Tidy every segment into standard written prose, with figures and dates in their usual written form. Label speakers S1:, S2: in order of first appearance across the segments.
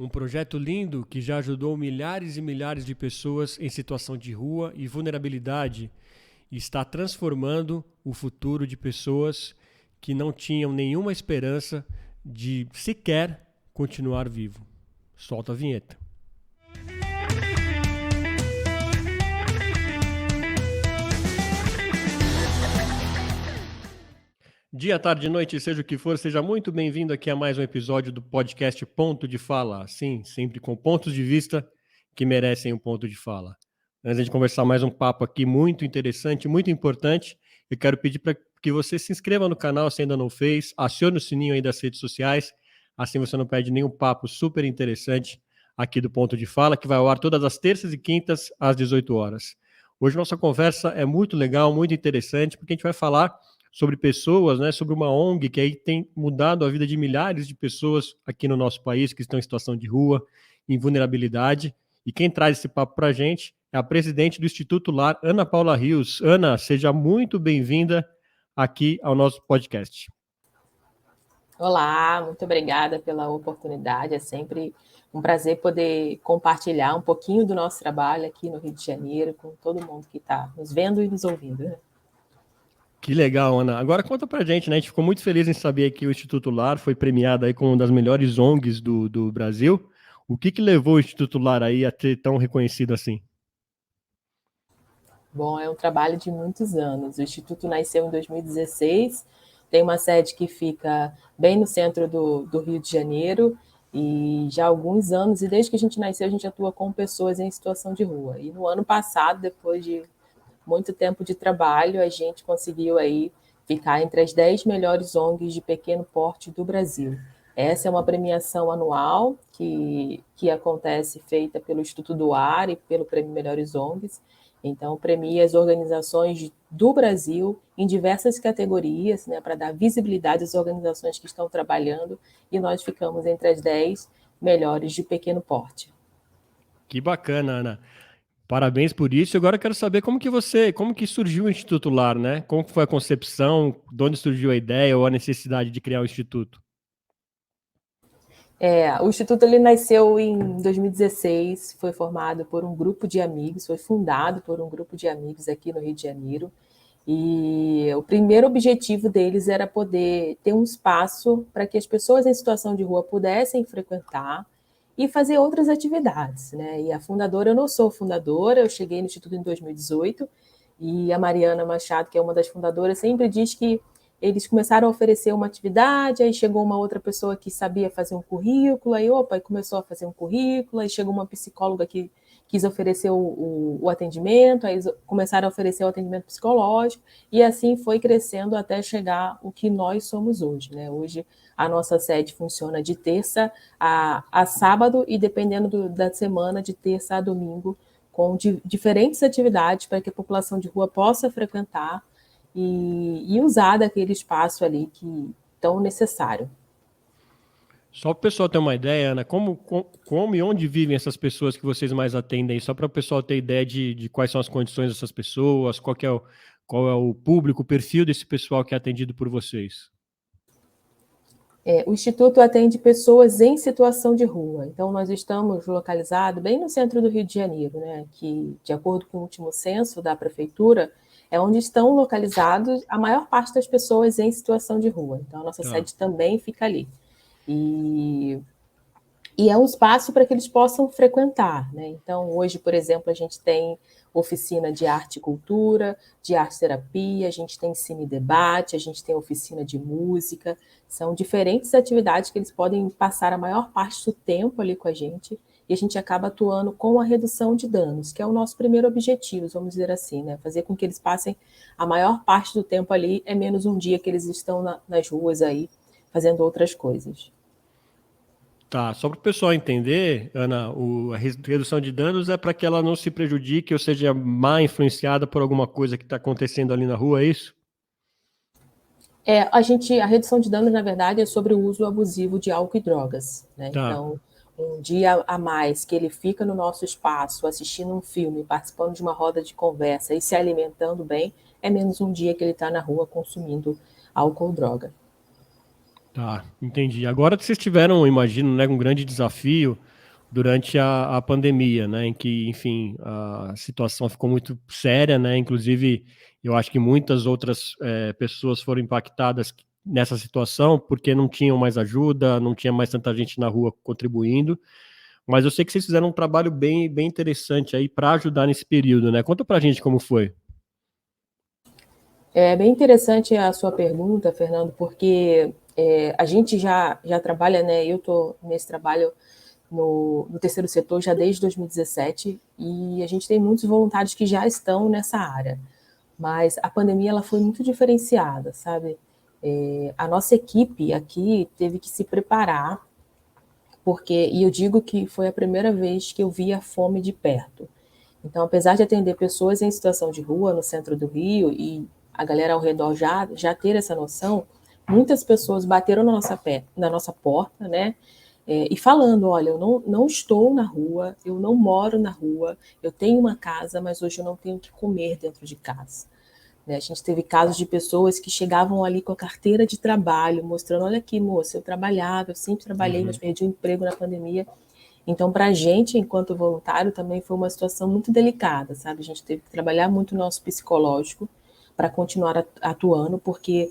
S1: Um projeto lindo que já ajudou milhares e milhares de pessoas em situação de rua e vulnerabilidade e está transformando o futuro de pessoas que não tinham nenhuma esperança de sequer continuar vivo. Solta a vinheta. Dia, tarde, noite, seja o que for, seja muito bem-vindo aqui a mais um episódio do podcast Ponto de Fala. Sim, sempre com pontos de vista que merecem um ponto de fala. Antes de conversar mais um papo aqui muito interessante, muito importante, eu quero pedir para que você se inscreva no canal se ainda não fez, acione o sininho aí das redes sociais, assim você não perde nenhum papo super interessante aqui do Ponto de Fala, que vai ao ar todas as terças e quintas às 18 horas. Hoje nossa conversa é muito legal, muito interessante, porque a gente vai falar sobre pessoas, né, sobre uma ONG que aí tem mudado a vida de milhares de pessoas aqui no nosso país que estão em situação de rua, em vulnerabilidade. E quem traz esse papo para a gente é a presidente do Instituto Lar, Ana Paula Rios. Ana, seja muito bem-vinda aqui ao nosso podcast.
S2: Olá, muito obrigada pela oportunidade. É sempre um prazer poder compartilhar um pouquinho do nosso trabalho aqui no Rio de Janeiro com todo mundo que está nos vendo e nos ouvindo, né?
S1: Que legal, Ana. Agora conta pra gente, né? A gente ficou muito feliz em saber que o Instituto Lar foi premiado aí como uma das melhores ONGs do Brasil. O que levou o Instituto Lar aí a ser tão reconhecido assim?
S2: Bom, é um trabalho de muitos anos. O Instituto nasceu em 2016, tem uma sede que fica bem no centro do Rio de Janeiro, e já há alguns anos, e desde que a gente nasceu, a gente atua com pessoas em situação de rua. E no ano passado, depois de muito tempo de trabalho, a gente conseguiu aí ficar entre as 10 melhores ONGs de pequeno porte do Brasil. Essa é uma premiação anual que acontece, feita pelo Instituto do Ar e pelo Prêmio Melhores ONGs. Então, premia as organizações do Brasil em diversas categorias, né, para dar visibilidade às organizações que estão trabalhando, e nós ficamos entre as 10 melhores de pequeno porte.
S1: Que bacana, Ana. Parabéns por isso. Agora eu quero saber como que surgiu o Instituto Lar, né? Como que foi a concepção, de onde surgiu a ideia ou a necessidade de criar o Instituto?
S2: O Instituto ele nasceu em 2016, foi formado por um grupo de amigos, foi fundado por um grupo de amigos aqui no Rio de Janeiro, e o primeiro objetivo deles era poder ter um espaço para que as pessoas em situação de rua pudessem frequentar e fazer outras atividades, né? E a fundadora, eu não sou fundadora, eu cheguei no Instituto em 2018, e a Mariana Machado, que é uma das fundadoras, sempre diz que eles começaram a oferecer uma atividade, aí chegou uma outra pessoa que sabia fazer um currículo, aí começou a fazer um currículo, aí chegou uma psicóloga que quis oferecer o atendimento, aí começaram a oferecer o atendimento psicológico, e assim foi crescendo até chegar o que nós somos hoje, né? Hoje a nossa sede funciona de terça a sábado, e dependendo da semana, de terça a domingo, com diferentes atividades para que a população de rua possa frequentar e usar daquele espaço ali que tão necessário.
S1: Só para o pessoal ter uma ideia, Ana, como e onde vivem essas pessoas que vocês mais atendem? Só para o pessoal ter ideia de quais são as condições dessas pessoas, qual é o público, o perfil desse pessoal que é atendido por vocês.
S2: O Instituto atende pessoas em situação de rua. Então, nós estamos localizados bem no centro do Rio de Janeiro, né? Que, de acordo com o último censo da Prefeitura, é onde estão localizados a maior parte das pessoas em situação de rua. Então, a nossa sede também fica ali. E é um espaço para que eles possam frequentar, né? Então, hoje, por exemplo, a gente tem oficina de arte e cultura, de arte-terapia, a gente tem cine-debate, a gente tem oficina de música, são diferentes atividades que eles podem passar a maior parte do tempo ali com a gente, e a gente acaba atuando com a redução de danos, que é o nosso primeiro objetivo, vamos dizer assim, né? Fazer com que eles passem a maior parte do tempo ali, é menos um dia que eles estão nas ruas aí, fazendo outras coisas.
S1: Tá, só para o pessoal entender, Ana, a redução de danos é para que ela não se prejudique ou seja má influenciada por alguma coisa que está acontecendo ali na rua, é isso?
S2: A redução de danos, na verdade, é sobre o uso abusivo de álcool e drogas, né?
S1: Tá.
S2: Então, um dia a mais que ele fica no nosso espaço, assistindo um filme, participando de uma roda de conversa e se alimentando bem, é menos um dia que ele está na rua consumindo álcool ou droga.
S1: Tá, entendi. Agora que vocês tiveram, imagino, né, um grande desafio durante a pandemia, né, em que, enfim, a situação ficou muito séria, né, inclusive eu acho que muitas outras pessoas foram impactadas nessa situação porque não tinham mais ajuda, não tinha mais tanta gente na rua contribuindo, mas eu sei que vocês fizeram um trabalho bem interessante aí para ajudar nesse período, né? Conta pra gente como foi.
S2: É bem interessante a sua pergunta, Fernando, porque a gente já trabalha, né? Eu estou nesse trabalho no terceiro setor já desde 2017 e a gente tem muitos voluntários que já estão nessa área. Mas a pandemia ela foi muito diferenciada, sabe? A nossa equipe aqui teve que se preparar, e eu digo que foi a primeira vez que eu vi a fome de perto. Então, apesar de atender pessoas em situação de rua no centro do Rio e a galera ao redor já ter essa noção, muitas pessoas bateram na nossa porta, né? E falando, olha, eu não estou na rua, eu não moro na rua, eu tenho uma casa, mas hoje eu não tenho o que comer dentro de casa. Né? A gente teve casos de pessoas que chegavam ali com a carteira de trabalho, mostrando, olha aqui, moça, eu trabalhava, eu sempre trabalhei, mas perdi o emprego na pandemia. Então, para a gente, enquanto voluntário, também foi uma situação muito delicada, sabe? A gente teve que trabalhar muito o nosso psicológico para continuar atuando, porque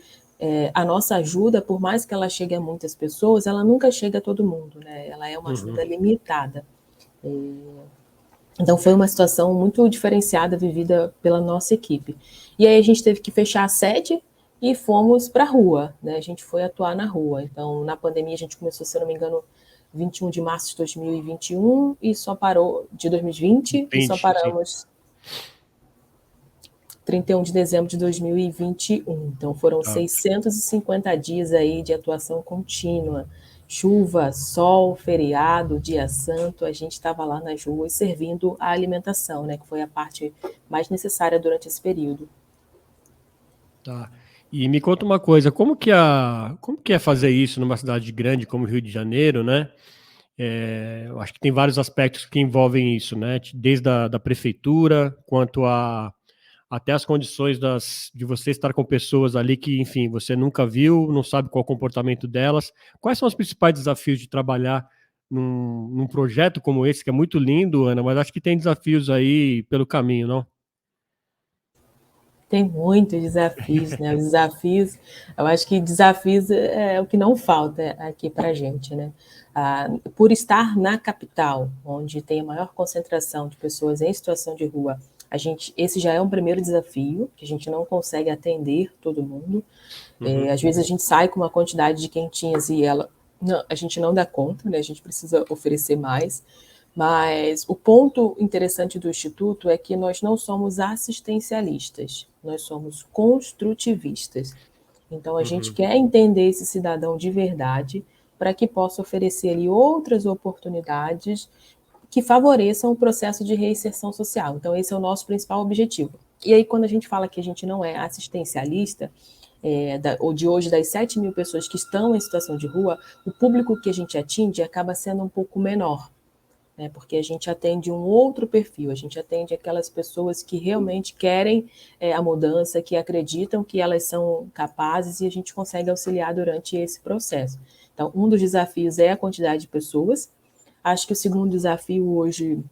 S2: a nossa ajuda, por mais que ela chegue a muitas pessoas, ela nunca chega a todo mundo, né? Ela é uma ajuda limitada. Então, foi uma situação muito diferenciada vivida pela nossa equipe. E aí a gente teve que fechar a sede e fomos para a rua, né? A gente foi atuar na rua. Então, na pandemia, a gente começou, se eu não me engano, 21 de março de 2021 e só parou de 2020 e só
S1: Entendi, sim.
S2: paramos 31 de dezembro de 2021. Então foram
S1: Tá.
S2: 650 dias aí de atuação contínua. Chuva, sol, feriado, dia santo, a gente estava lá nas ruas servindo a alimentação, né, que foi a parte mais necessária durante esse período.
S1: Tá. E me conta uma coisa, como que é fazer isso numa cidade grande como Rio de Janeiro, né? Eu acho que tem vários aspectos que envolvem isso, né? Desde da prefeitura, quanto a até as condições de você estar com pessoas ali que, enfim, você nunca viu, não sabe qual é o comportamento delas. Quais são os principais desafios de trabalhar num projeto como esse, que é muito lindo, Ana, mas acho que tem desafios aí pelo caminho, não?
S2: Tem muitos desafios, né? Os desafios, eu acho que desafios é o que não falta aqui para a gente, né? Por estar na capital, onde tem a maior concentração de pessoas em situação de rua, esse já é um primeiro desafio, que a gente não consegue atender todo mundo. Às vezes a gente sai com uma quantidade de quentinhas e a gente não dá conta, né? A gente precisa oferecer mais. Mas o ponto interessante do Instituto é que nós não somos assistencialistas, nós somos construtivistas. Então, a gente quer entender esse cidadão de verdade para que possa oferecer ali outras oportunidades que favoreçam o processo de reinserção social. Então, esse é o nosso principal objetivo. E aí, quando a gente fala que a gente não é assistencialista, ou de hoje, das 7 mil pessoas que estão em situação de rua, o público que a gente atinge acaba sendo um pouco menor, né? Porque a gente atende um outro perfil, a gente atende aquelas pessoas que realmente querem a mudança, que acreditam que elas são capazes e a gente consegue auxiliar durante esse processo. Então, um dos desafios é a quantidade de pessoas. Acho que o segundo desafio hoje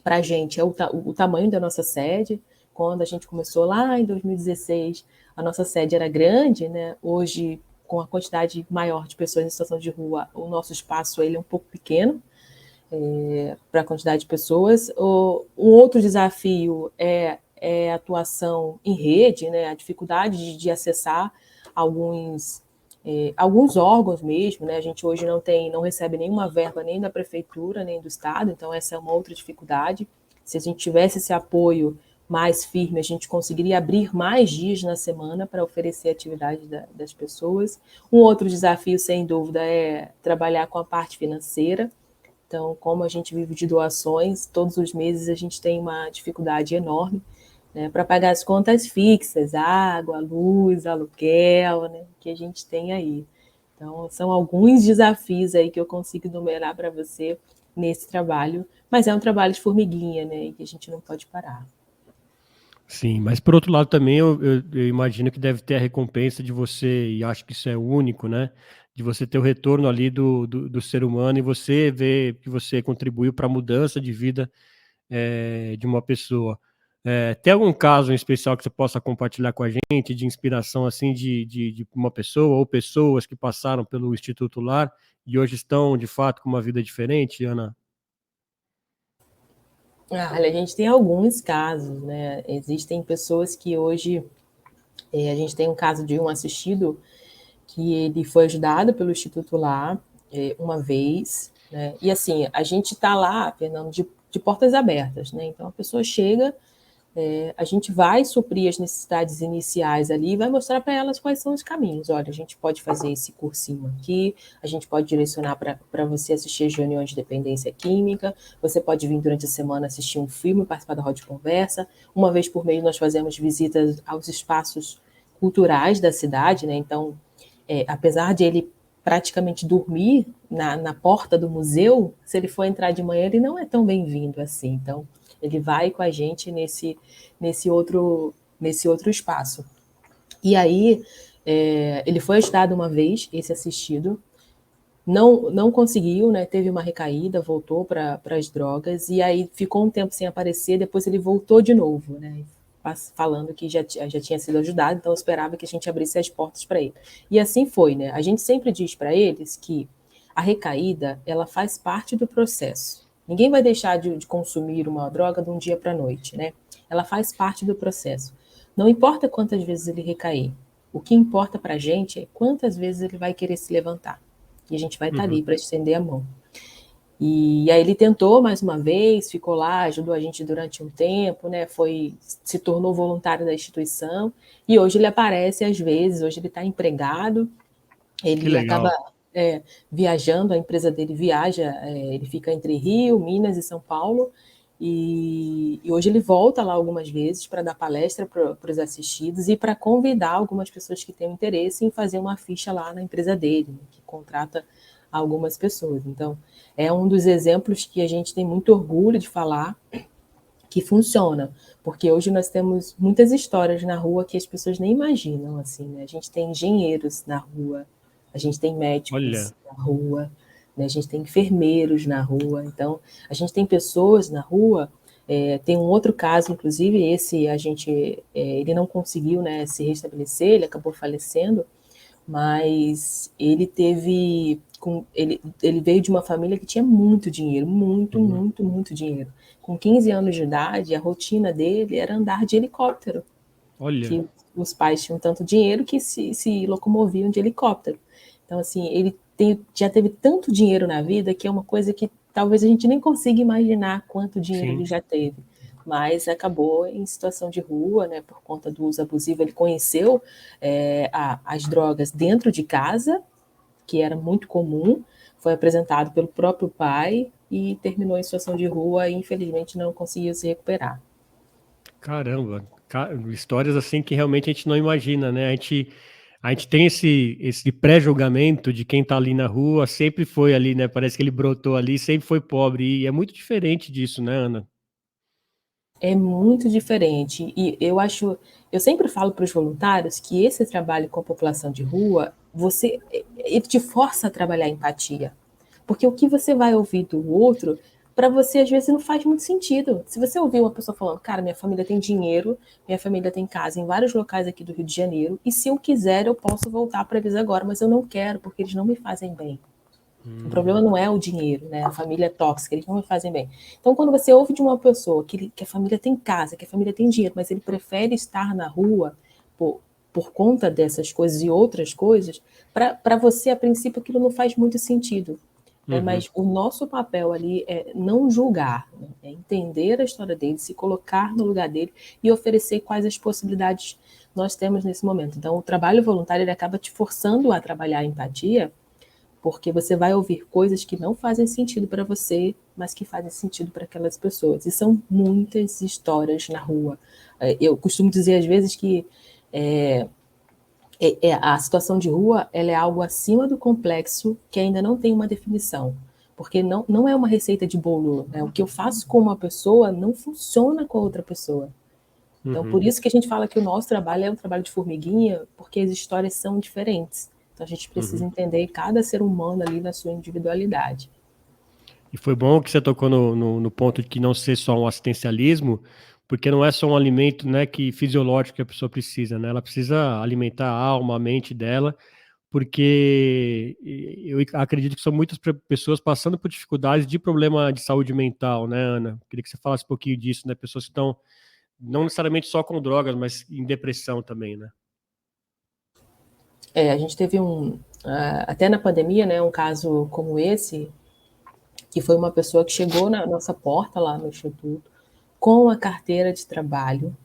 S2: para a gente é o tamanho da nossa sede. Quando a gente começou lá em 2016, a nossa sede era grande, né? Hoje, com a quantidade maior de pessoas em situação de rua, o nosso espaço ele é um pouco pequeno, para a quantidade de pessoas. Um outro desafio é a atuação em rede, né? A dificuldade de acessar alguns órgãos mesmo, né? A gente hoje não recebe nenhuma verba nem da prefeitura, nem do estado, então essa é uma outra dificuldade. Se a gente tivesse esse apoio mais firme, a gente conseguiria abrir mais dias na semana para oferecer atividade das pessoas. Um outro desafio, sem dúvida, é trabalhar com a parte financeira. Então, como a gente vive de doações, todos os meses a gente tem uma dificuldade enorme, né, para pagar as contas fixas, água, luz, aluguel, né, que a gente tem aí. Então, são alguns desafios aí que eu consigo enumerar para você nesse trabalho, mas é um trabalho de formiguinha, né, e que a gente não pode parar.
S1: Sim, mas por outro lado também eu imagino que deve ter a recompensa de você, e acho que isso é único, né? De você ter o retorno ali do ser humano e você ver que você contribuiu para a mudança de vida de uma pessoa. Tem algum caso em especial que você possa compartilhar com a gente de inspiração assim de uma pessoa ou pessoas que passaram pelo Instituto Lar e hoje estão de fato com uma vida diferente, Ana?
S2: Olha, a gente tem alguns casos, né? Existem pessoas que hoje, a gente tem um caso de um assistido que ele foi ajudado pelo Instituto lá uma vez, né? E assim, a gente está lá, Fernando, de portas abertas, né? Então a pessoa chega, a gente vai suprir as necessidades iniciais ali e vai mostrar para elas quais são os caminhos. Olha, a gente pode fazer esse cursinho aqui, a gente pode direcionar para você assistir as reuniões de dependência química, você pode vir durante a semana assistir um filme, participar da roda de conversa. Uma vez por mês nós fazemos visitas aos espaços culturais da cidade, né? Então, apesar de ele praticamente dormir na porta do museu, se ele for entrar de manhã, ele não é tão bem-vindo assim. Então, ele vai com a gente nesse outro espaço. E aí, ele foi ajudado uma vez, esse assistido, não conseguiu, né? Teve uma recaída, voltou para as drogas, e aí ficou um tempo sem aparecer, depois ele voltou de novo, né? Falando que já tinha sido ajudado, então eu esperava que a gente abrisse as portas para ele. E assim foi, né? A gente sempre diz para eles que a recaída, ela faz parte do processo. Ninguém vai deixar de consumir uma droga de um dia para a noite, né? Ela faz parte do processo. Não importa quantas vezes ele recair, o que importa para a gente é quantas vezes ele vai querer se levantar. E a gente vai estar ali para estender a mão. E aí ele tentou mais uma vez, ficou lá, ajudou a gente durante um tempo, né? Se tornou voluntário da instituição e hoje ele aparece às vezes. Hoje ele está empregado,
S1: Que
S2: ele acaba
S1: legal.
S2: viajando, a empresa dele viaja, ele fica entre Rio, Minas e São Paulo. E hoje ele volta lá algumas vezes para dar palestra para os assistidos e para convidar algumas pessoas que têm interesse em fazer uma ficha lá na empresa dele, né, que contrata algumas pessoas. Então, é um dos exemplos que a gente tem muito orgulho de falar que funciona, porque hoje nós temos muitas histórias na rua que as pessoas nem imaginam, assim, né? A gente tem engenheiros na rua, a gente tem médicos
S1: Olha,
S2: na rua, né? A gente tem enfermeiros na rua, então a gente tem pessoas na rua. Tem um outro caso, inclusive, esse ele não conseguiu, né, se restabelecer, ele acabou falecendo, mas ele veio de uma família que tinha muito dinheiro, muito,
S1: uhum,
S2: muito, muito dinheiro. Com 15 anos de idade, a rotina dele era andar de helicóptero,
S1: olha,
S2: que os pais tinham tanto dinheiro que se locomoviam de helicóptero. Então, assim, já teve tanto dinheiro na vida que é uma coisa que talvez a gente nem consiga imaginar quanto dinheiro ele
S1: sim.
S2: já teve. Mas acabou em situação de rua, né, por conta do uso abusivo. Ele conheceu as drogas dentro de casa, que era muito comum, foi apresentado pelo próprio pai e terminou em situação de rua e infelizmente não conseguiu se recuperar.
S1: Caramba, histórias assim que realmente a gente não imagina, né? A gente tem esse pré-julgamento de quem tá ali na rua, sempre foi ali, né? Parece que ele brotou ali, sempre foi pobre, e é muito diferente disso, né, Ana?
S2: É muito diferente. E eu sempre falo para os voluntários que esse trabalho com a população de rua, ele te força a trabalhar a empatia. Porque o que você vai ouvir do outro, para você às vezes não faz muito sentido. Se você ouvir uma pessoa falando, cara, minha família tem dinheiro, minha família tem casa em vários locais aqui do Rio de Janeiro, e se eu quiser eu posso voltar para eles agora, mas eu não quero porque eles não me fazem bem. O problema
S1: Hum,
S2: não é o dinheiro, né? A família é tóxica, eles não me fazem bem. Então, quando você ouve de uma pessoa que a família tem casa, que a família tem dinheiro, mas ele prefere estar na rua por conta dessas coisas e outras coisas, para você, a princípio, aquilo não faz muito sentido. Né?
S1: uhum.
S2: Mas o nosso papel ali é não julgar, né? É entender a história dele, se colocar no lugar dele e oferecer quais as possibilidades nós temos nesse momento. Então, o trabalho voluntário ele acaba te forçando a trabalhar a empatia, porque você vai ouvir coisas que não fazem sentido para você, mas que fazem sentido para aquelas pessoas. E são muitas histórias na rua. Eu costumo dizer às vezes que é, a situação de rua ela é algo acima do complexo que ainda não tem uma definição. Porque não é uma receita de bolo. Né? O que eu faço com uma pessoa não funciona com a outra pessoa. Então, por isso que a gente fala que o nosso trabalho é um trabalho de formiguinha, porque as histórias são diferentes. Então, a gente precisa entender cada ser humano ali na sua individualidade.
S1: E foi bom que você tocou no ponto de que não ser só um assistencialismo, porque não é só um alimento, né, que fisiológico que a pessoa precisa, né? Ela precisa alimentar a alma, a mente dela, porque eu acredito que são muitas pessoas passando por dificuldades de problema de saúde mental, né, Ana? Queria que você falasse um pouquinho disso, né? Pessoas que estão não necessariamente só com drogas, mas em depressão também, né?
S2: A gente teve até na pandemia, né, um caso como esse, que foi uma pessoa que chegou na nossa porta lá no Instituto com a carteira de trabalho,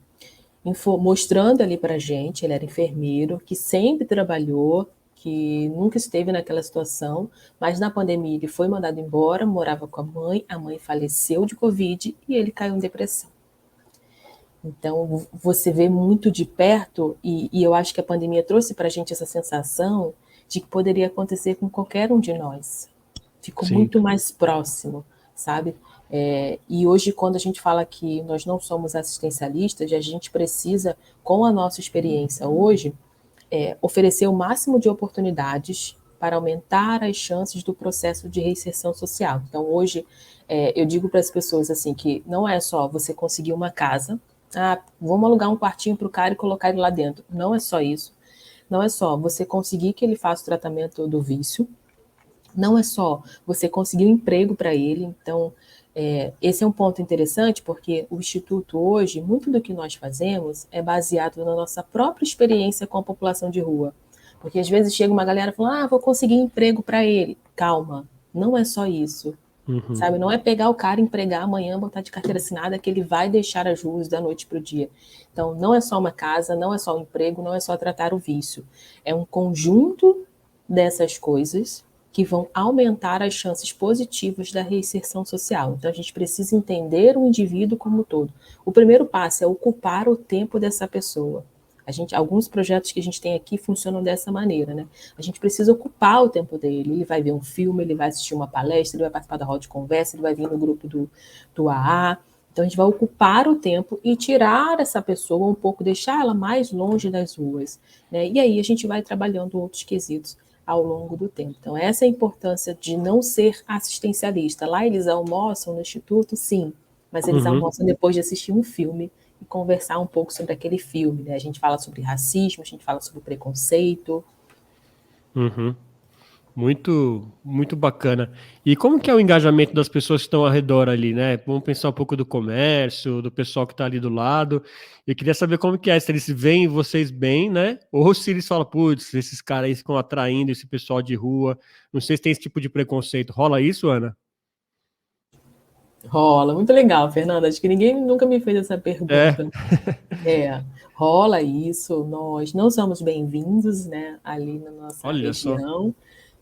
S2: mostrando ali para a gente, ele era enfermeiro, que sempre trabalhou, que nunca esteve naquela situação, mas na pandemia ele foi mandado embora, morava com a mãe faleceu de Covid e ele caiu em depressão. Então, você vê muito de perto, e eu acho que a pandemia trouxe para a gente essa sensação de que poderia acontecer com qualquer um de nós. Ficou
S1: Sim.
S2: muito mais próximo, sabe? E hoje, quando a gente fala que nós não somos assistencialistas, a gente precisa, com a nossa experiência hoje, oferecer o máximo de oportunidades para aumentar as chances do processo de reinserção social. Então, hoje, eu digo para as pessoas assim que não é só você conseguir uma casa, vamos alugar um quartinho para o cara e colocar ele lá dentro. Não é só isso. Não é só você conseguir que ele faça o tratamento do vício. Não é só você conseguir um emprego para ele. Então, esse é um ponto interessante, porque o Instituto hoje, muito do que nós fazemos é baseado na nossa própria experiência com a população de rua. Porque às vezes chega uma galera falando, vou conseguir emprego para ele. Calma, não é só isso. Sabe, não é pegar o cara, empregar amanhã, botar de carteira assinada que ele vai deixar as ruas da noite para o dia. Então, não é só uma casa, não é só um emprego, não é só tratar o vício. É um conjunto dessas coisas que vão aumentar as chances positivas da reinserção social. Então, a gente precisa entender o indivíduo como um todo. O primeiro passo é ocupar o tempo dessa pessoa. Alguns projetos que a gente tem aqui funcionam dessa maneira, né? A gente precisa ocupar o tempo dele. Ele vai ver um filme, ele vai assistir uma palestra, ele vai participar da roda de conversa, ele vai vir no grupo do AA. Então, a gente vai ocupar o tempo e tirar essa pessoa um pouco, deixar ela mais longe das ruas, né? E aí a gente vai trabalhando outros quesitos ao longo do tempo. Então, essa é a importância de não ser assistencialista. Lá eles almoçam no Instituto, sim, mas eles almoçam depois de assistir um filme e conversar um pouco sobre aquele filme, né? A gente fala sobre racismo, a gente fala sobre preconceito.
S1: Muito, muito bacana. E como que é o engajamento das pessoas que estão ao redor ali, né? Vamos pensar um pouco do comércio, do pessoal que está ali do lado. Eu queria saber como que é, se eles veem vocês bem, né? Ou se eles falam, putz, esses caras aí ficam atraindo esse pessoal de rua. Não sei se tem esse tipo de preconceito. Rola isso, Ana?
S2: Rola, muito legal, Fernanda. Acho que ninguém nunca me fez essa
S1: É.
S2: pergunta. Rola isso. Nós não somos bem-vindos, né, ali na nossa
S1: Olha só.
S2: região.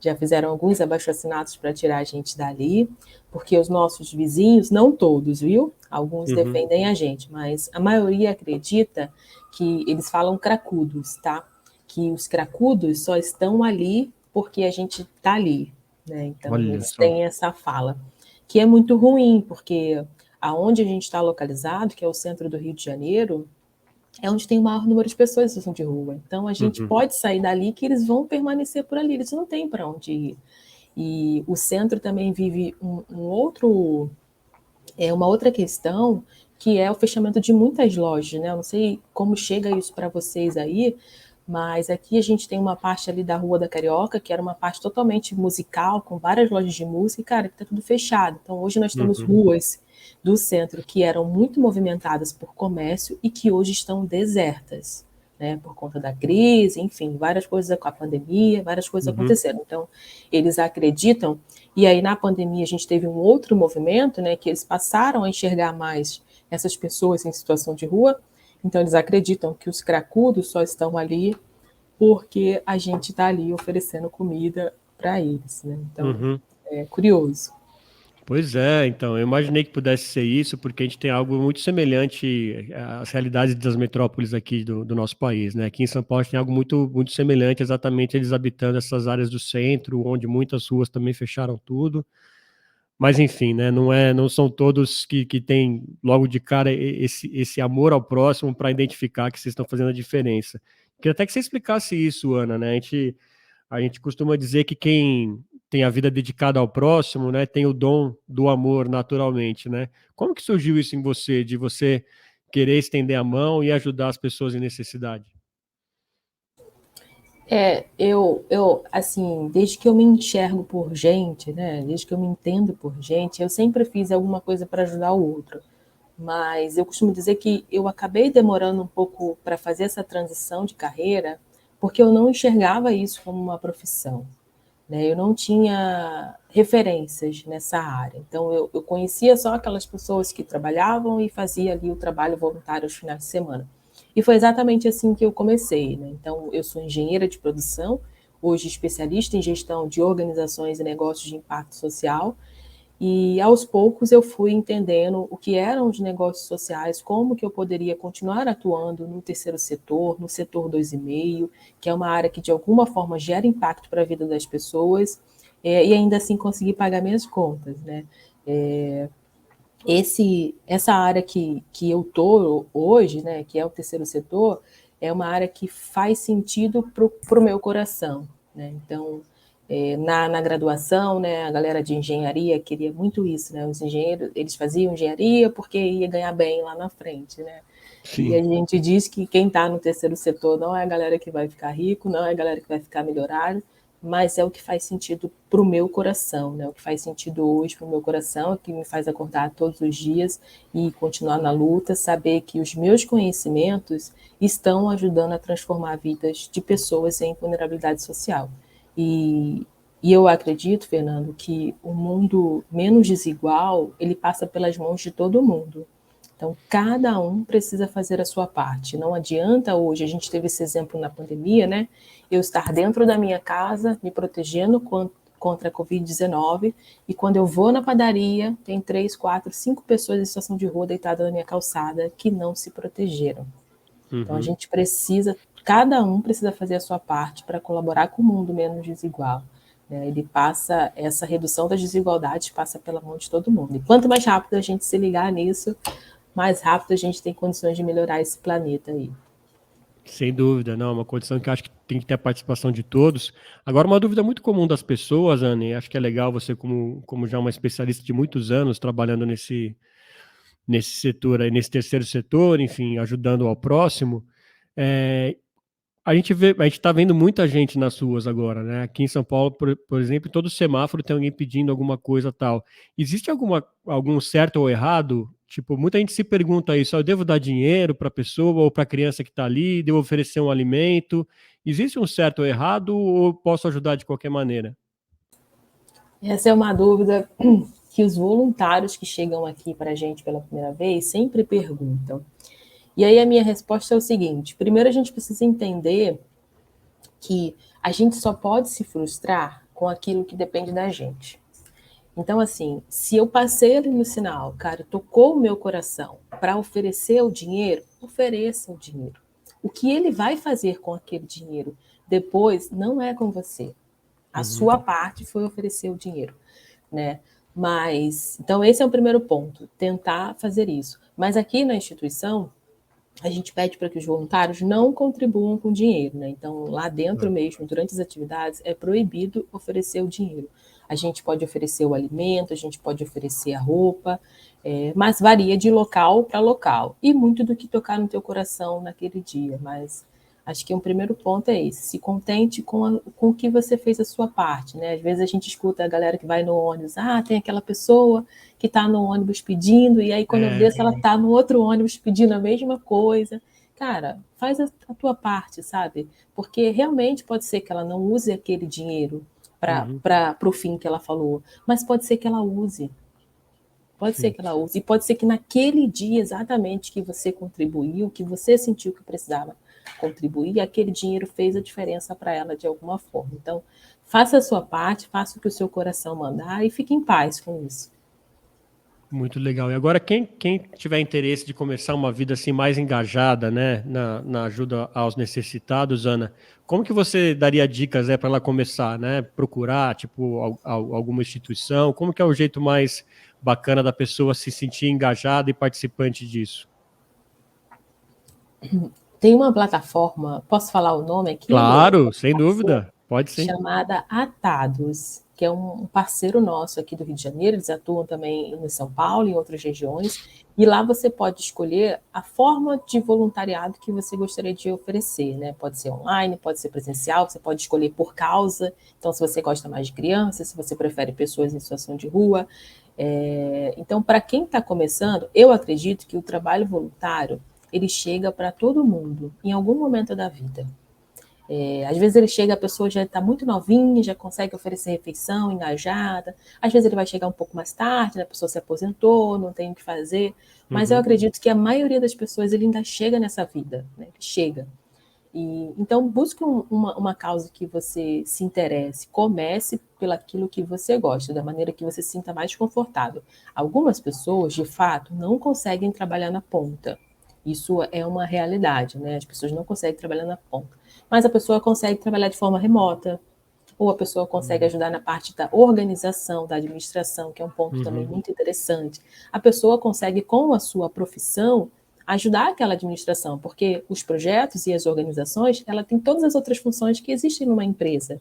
S2: Já fizeram alguns abaixo-assinados para tirar a gente dali, porque os nossos vizinhos, não todos, viu? Alguns defendem a gente, mas a maioria acredita que eles falam cracudos, tá? Que os cracudos só estão ali porque a gente está ali, né? Então,
S1: Olha
S2: eles
S1: só.
S2: têm essa fala, que é muito ruim, porque aonde a gente está localizado, que é o centro do Rio de Janeiro, é onde tem o maior número de pessoas em situação de rua. Então, a gente pode sair dali que eles vão permanecer por ali, eles não têm para onde ir. E o centro também vive uma outra questão, que é o fechamento de muitas lojas, né? Eu não sei como chega isso para vocês aí, mas aqui a gente tem uma parte ali da Rua da Carioca, que era uma parte totalmente musical, com várias lojas de música, e, cara, que tá tudo fechado. Então, hoje nós temos ruas do centro que eram muito movimentadas por comércio e que hoje estão desertas, né? Por conta da crise, enfim, várias coisas com a pandemia, várias coisas aconteceram. Então, eles acreditam, e aí na pandemia a gente teve um outro movimento, né? Que eles passaram a enxergar mais essas pessoas em situação de rua. Então, eles acreditam que os cracudos só estão ali porque a gente está ali oferecendo comida para eles, né? Então, é curioso.
S1: Pois é, então, eu imaginei que pudesse ser isso, porque a gente tem algo muito semelhante às realidades das metrópoles aqui do nosso país, né? Aqui em São Paulo a gente tem algo muito, muito semelhante, exatamente eles habitando essas áreas do centro, onde muitas ruas também fecharam tudo, Mas enfim, né? Não são todos que têm logo de cara esse amor ao próximo para identificar que vocês estão fazendo a diferença. Queria até que você explicasse isso, Ana, né? A gente costuma dizer que quem tem a vida dedicada ao próximo, né, tem o dom do amor naturalmente, né? Como que surgiu isso em você, de você querer estender a mão e ajudar as pessoas em necessidade?
S2: Assim, desde que eu me enxergo por gente, né? Desde que eu me entendo por gente, eu sempre fiz alguma coisa para ajudar o outro. Mas eu costumo dizer que eu acabei demorando um pouco para fazer essa transição de carreira, porque eu não enxergava isso como uma profissão, né? Eu não tinha referências nessa área. Então, eu conhecia só aquelas pessoas que trabalhavam e fazia ali o trabalho voluntário aos finais de semana. E foi exatamente assim que eu comecei, né? Então, eu sou engenheira de produção, hoje especialista em gestão de organizações e negócios de impacto social, e aos poucos eu fui entendendo o que eram os negócios sociais, como que eu poderia continuar atuando no terceiro setor, no setor 2,5, que é uma área que de alguma forma gera impacto para a vida das pessoas, e ainda assim conseguir pagar minhas contas, né? É, essa área que eu tô hoje, né, que é o terceiro setor, é uma área que faz sentido para o meu coração, né? Então, na graduação, né, a galera de engenharia queria muito isso, né? Os engenheiros, eles faziam engenharia porque ia ganhar bem lá na frente, né? E a
S1: Sim,
S2: gente diz que quem está no terceiro setor não é a galera que vai ficar rico, não é a galera que vai ficar milionário, mas é o que faz sentido para o meu coração, né? O que faz sentido hoje para o meu coração, é o que me faz acordar todos os dias e continuar na luta, saber que os meus conhecimentos estão ajudando a transformar vidas de pessoas em vulnerabilidade social. E, e eu acredito, Fernando, que o mundo menos desigual, ele passa pelas mãos de todo mundo. Então, cada um precisa fazer a sua parte. Não adianta hoje, a gente teve esse exemplo na pandemia, né? Eu estar dentro da minha casa, me protegendo contra a Covid-19, e quando eu vou na padaria, tem 3, 4, 5 pessoas em situação de rua deitadas na minha calçada que não se protegeram. Então, a
S1: uhum.
S2: gente precisa, cada um precisa fazer a sua parte para colaborar com o mundo menos desigual. Né? Ele passa, essa redução das desigualdades passa pela mão de todo mundo. E quanto mais rápido a gente se ligar nisso, mais rápido a gente tem condições de melhorar esse planeta aí.
S1: Sem dúvida, não, é uma condição que eu acho que tem que ter a participação de todos. Agora, uma dúvida muito comum das pessoas, Anne, acho que é legal você, como já uma especialista de muitos anos trabalhando nesse setor aí, nesse terceiro setor, enfim, ajudando ao próximo, é, a gente está vendo muita gente nas ruas agora, né? Aqui em São Paulo, por exemplo, todo semáforo tem alguém pedindo alguma coisa tal. Existe algum certo ou errado? Tipo, muita gente se pergunta isso, eu devo dar dinheiro para a pessoa ou para a criança que está ali, devo oferecer um alimento? Existe um certo ou errado ou posso ajudar de qualquer maneira?
S2: Essa é uma dúvida que os voluntários que chegam aqui para a gente pela primeira vez sempre perguntam. E aí a minha resposta é o seguinte: primeiro a gente precisa entender que a gente só pode se frustrar com aquilo que depende da gente. Então, assim, se eu passei ali no sinal, cara, tocou o meu coração para oferecer o dinheiro, ofereça o dinheiro. O que ele vai fazer com aquele dinheiro depois não é com você. A
S1: Uhum.
S2: sua parte foi oferecer o dinheiro, né? Mas, então esse é o primeiro ponto, tentar fazer isso. Mas aqui na instituição, a gente pede para que os voluntários não contribuam com dinheiro, né? Então, lá dentro
S1: Tá.
S2: mesmo, durante as atividades, é proibido oferecer o dinheiro. A gente pode oferecer o alimento, a gente pode oferecer a roupa, mas varia de local para local. E muito do que tocar no teu coração naquele dia. Mas acho que um primeiro ponto é esse: se contente com o que você fez a sua parte, né? Às vezes a gente escuta a galera que vai no ônibus, tem aquela pessoa que está no ônibus pedindo, e aí quando eu
S1: É,
S2: desço, ela está no outro ônibus pedindo a mesma coisa. Cara, faz a tua parte, sabe? Porque realmente pode ser que ela não use aquele dinheiro
S1: uhum.
S2: para o fim que ela falou, mas pode ser que ela use. Pode ser
S1: Sim.
S2: que ela use. E pode ser que naquele dia exatamente que você contribuiu, que você sentiu que precisava contribuir, aquele dinheiro fez a diferença para ela de alguma forma. Então, faça a sua parte, faça o que o seu coração mandar e fique em paz com isso.
S1: Muito legal. E agora, quem tiver interesse de começar uma vida assim mais engajada, né, na ajuda aos necessitados, Ana, como que você daria dicas para ela começar, né? Procurar, tipo, alguma instituição? Como que é o jeito mais bacana da pessoa se sentir engajada e participante disso?
S2: Tem uma plataforma, posso falar o nome aqui?
S1: Claro, sem dúvida. Pode sim.
S2: Chamada Atados, que é um parceiro nosso aqui do Rio de Janeiro. Eles atuam também em São Paulo e em outras regiões. E lá você pode escolher a forma de voluntariado que você gostaria de oferecer, né? Pode ser online, pode ser presencial, você pode escolher por causa. Então, se você gosta mais de crianças, se você prefere pessoas em situação de rua. Então, para quem está começando, eu acredito que o trabalho voluntário ele chega para todo mundo em algum momento da vida. Às vezes ele chega, a pessoa já está muito novinha, já consegue oferecer refeição, engajada. Às vezes ele vai chegar um pouco mais tarde, né? A pessoa se aposentou, não tem o que fazer. Mas eu acredito que a maioria das pessoas ele ainda chega nessa vida, né? Chega. Então busque uma causa que você se interesse, comece pelaquilo que você gosta, da maneira que você se sinta mais confortável. Algumas pessoas, de fato, não conseguem trabalhar na ponta. Isso é uma realidade, né? As pessoas não conseguem trabalhar na ponta. Mas a pessoa consegue trabalhar de forma remota, ou a pessoa consegue ajudar na parte da organização, da administração, que é um ponto também muito interessante. A pessoa consegue, com a sua profissão, ajudar aquela administração, porque os projetos e as organizações, ela tem todas as outras funções que existem numa empresa.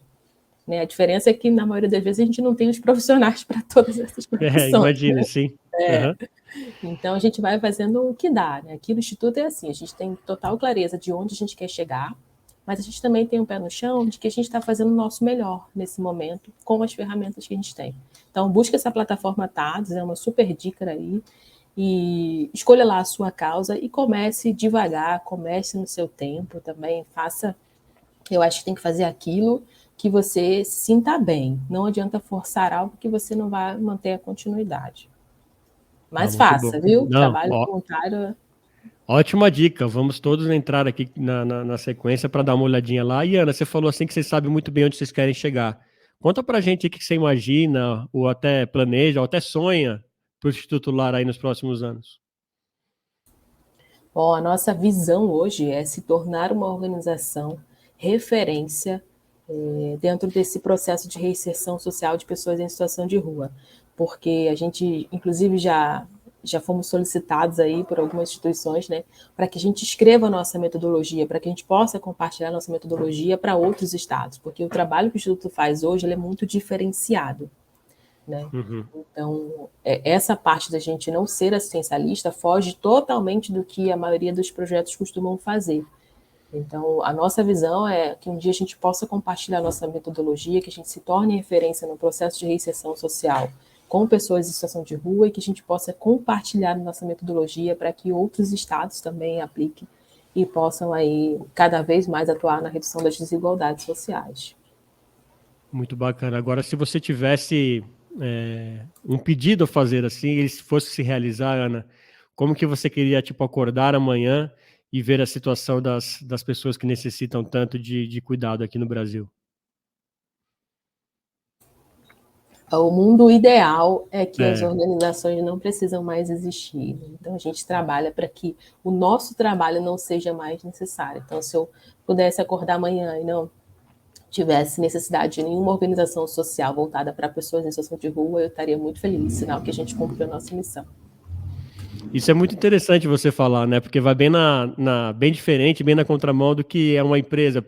S2: Né? A diferença é que, na maioria das vezes, a gente não tem os profissionais para todas essas profissões.
S1: Imagina, sim.
S2: Então, a gente vai fazendo o que dá. Né? Aqui no Instituto é assim, a gente tem total clareza de onde a gente quer chegar, mas a gente também tem um pé no chão de que a gente está fazendo o nosso melhor nesse momento com as ferramentas que a gente tem. Então, busca essa plataforma TADS, é uma super dica aí, e escolha lá a sua causa e comece devagar, comece no seu tempo também, faça, eu acho que tem que fazer aquilo que você se sinta bem, não adianta forçar algo que você não vai manter a continuidade. Mas
S1: Muito bom.
S2: faça, viu?
S1: Não,
S2: Trabalho voluntário.
S1: ótima dica. Vamos todos entrar aqui na sequência para dar uma olhadinha lá. E Ana, você falou assim que você sabe muito bem onde vocês querem chegar. Conta pra gente o que você imagina, ou até planeja, ou até sonha para o Instituto Lar aí nos próximos anos.
S2: Bom, a nossa visão hoje é se tornar uma organização referência dentro desse processo de reinserção social de pessoas em situação de rua, porque a gente, inclusive, já fomos solicitados aí por algumas instituições, né, para que a gente escreva a nossa metodologia, para que a gente possa compartilhar a nossa metodologia para outros estados, porque o trabalho que o Instituto faz hoje ele é muito diferenciado. Né? Então, essa parte da gente não ser assistencialista foge totalmente do que a maioria dos projetos costumam fazer. Então, a nossa visão é que um dia a gente possa compartilhar a nossa metodologia, que a gente se torne referência no processo de reinserção social com pessoas em situação de rua e que a gente possa compartilhar a nossa metodologia para que outros estados também apliquem e possam aí cada vez mais atuar na redução das desigualdades sociais.
S1: Muito bacana. Agora, se você tivesse um pedido a fazer assim, ele fosse se realizar, Ana, como que você queria, tipo, acordar amanhã e ver a situação das pessoas que necessitam tanto de cuidado aqui no Brasil?
S2: O mundo ideal é que as
S1: É,
S2: organizações não precisam mais existir. Então, a gente trabalha para que o nosso trabalho não seja mais necessário. Então, se eu pudesse acordar amanhã e não tivesse necessidade de nenhuma organização social voltada para pessoas em situação de rua, eu estaria muito feliz, sinal que a gente cumpriu a nossa missão.
S1: isso é muito interessante você falar, né? Porque vai bem bem diferente, bem na contramão do que é uma empresa,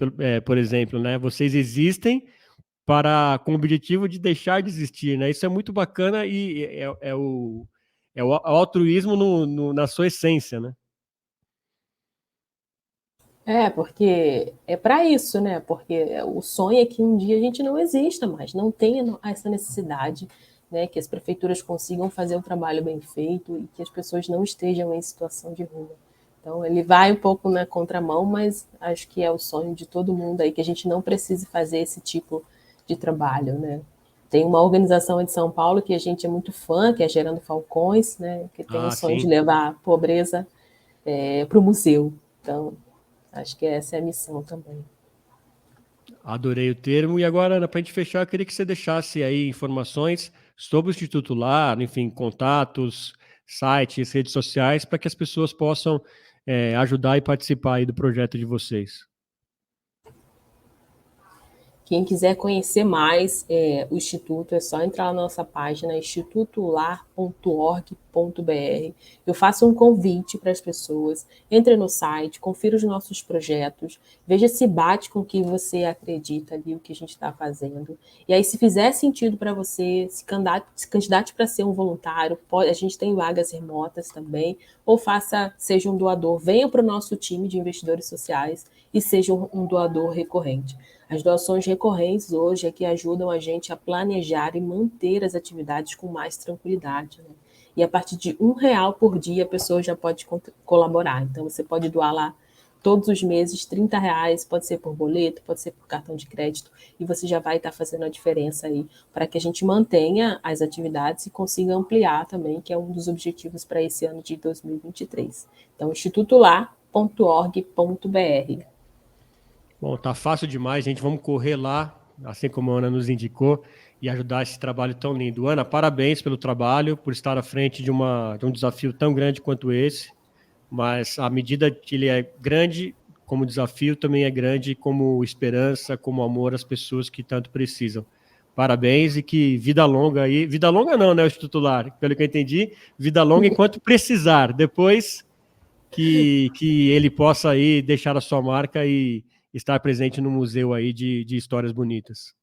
S1: por exemplo, né? Vocês existem com o objetivo de deixar de existir, né? Isso é muito bacana e é o altruísmo na sua essência, né?
S2: Porque é para isso, né? Porque o sonho é que um dia a gente não exista mais, não tenha essa necessidade, né? Que as prefeituras consigam fazer o trabalho bem feito e que as pessoas não estejam em situação de rua. Então, ele vai um pouco na contramão, mas acho que é o sonho de todo mundo aí, que a gente não precise fazer esse tipo de trabalho, né? Tem uma organização de São Paulo que a gente é muito fã, que é Gerando Falcões, né? Que tem o
S1: Ah,
S2: sonho de
S1: sim.
S2: levar a pobreza para o museu. Então, acho que essa é a missão também.
S1: Adorei o termo. E agora, Ana, para a gente fechar, eu queria que você deixasse aí informações sobre o Instituto Lar, enfim, contatos, sites, redes sociais, para que as pessoas possam ajudar e participar aí do projeto de vocês.
S2: Quem quiser conhecer mais o Instituto, é só entrar na nossa página institutolar.org.br. Eu faço um convite para as pessoas, entre no site, confira os nossos projetos, veja se bate com o que você acredita ali, o que a gente está fazendo. E aí, se fizer sentido para você, se candidate para ser um voluntário, a gente tem vagas remotas também, ou seja um doador, venha para o nosso time de investidores sociais e seja um doador recorrente. As doações recorrentes hoje é que ajudam a gente a planejar e manter as atividades com mais tranquilidade, né? E a partir de R$1 por dia a pessoa já pode colaborar. Então você pode doar lá todos os meses R$30, pode ser por boleto, pode ser por cartão de crédito, e você já vai estar fazendo a diferença aí para que a gente mantenha as atividades e consiga ampliar também, que é um dos objetivos para esse ano de 2023. Então, institutolar.org.br.
S1: Bom, tá fácil demais, gente. Vamos correr lá, assim como a Ana nos indicou, e ajudar esse trabalho tão lindo. Ana, parabéns pelo trabalho, por estar à frente de um desafio tão grande quanto esse. Mas à medida que ele é grande, como desafio, também é grande como esperança, como amor às pessoas que tanto precisam. Parabéns e que vida longa aí. Vida longa não, né, o Instituto Lar? Pelo que eu entendi, vida longa enquanto precisar. Depois que ele possa aí deixar a sua marca e estar presente no museu aí de histórias bonitas.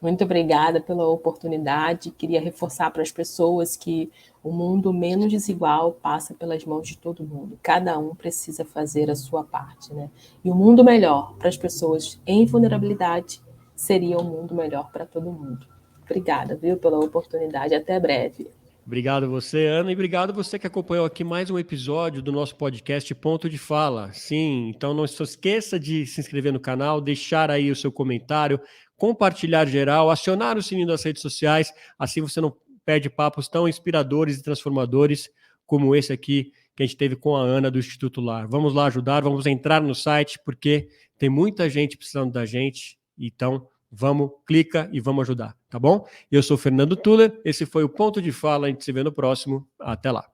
S2: Muito obrigada pela oportunidade. Queria reforçar para as pessoas que o mundo menos desigual passa pelas mãos de todo mundo. Cada um precisa fazer a sua parte, né? E o mundo melhor para as pessoas em vulnerabilidade seria um mundo melhor para todo mundo. Obrigada, viu, pela oportunidade. Até breve.
S1: Obrigado você, Ana, e obrigado você que acompanhou aqui mais um episódio do nosso podcast Ponto de Fala. Sim, então não se esqueça de se inscrever no canal, deixar aí o seu comentário, compartilhar geral, acionar o sininho das redes sociais, assim você não perde papos tão inspiradores e transformadores como esse aqui que a gente teve com a Ana do Instituto Lar. Vamos lá ajudar, vamos entrar no site, porque tem muita gente precisando da gente, então vamos, clica e vamos ajudar, tá bom? Eu sou Fernando Tuller, esse foi o Ponto de Fala, a gente se vê no próximo, até lá.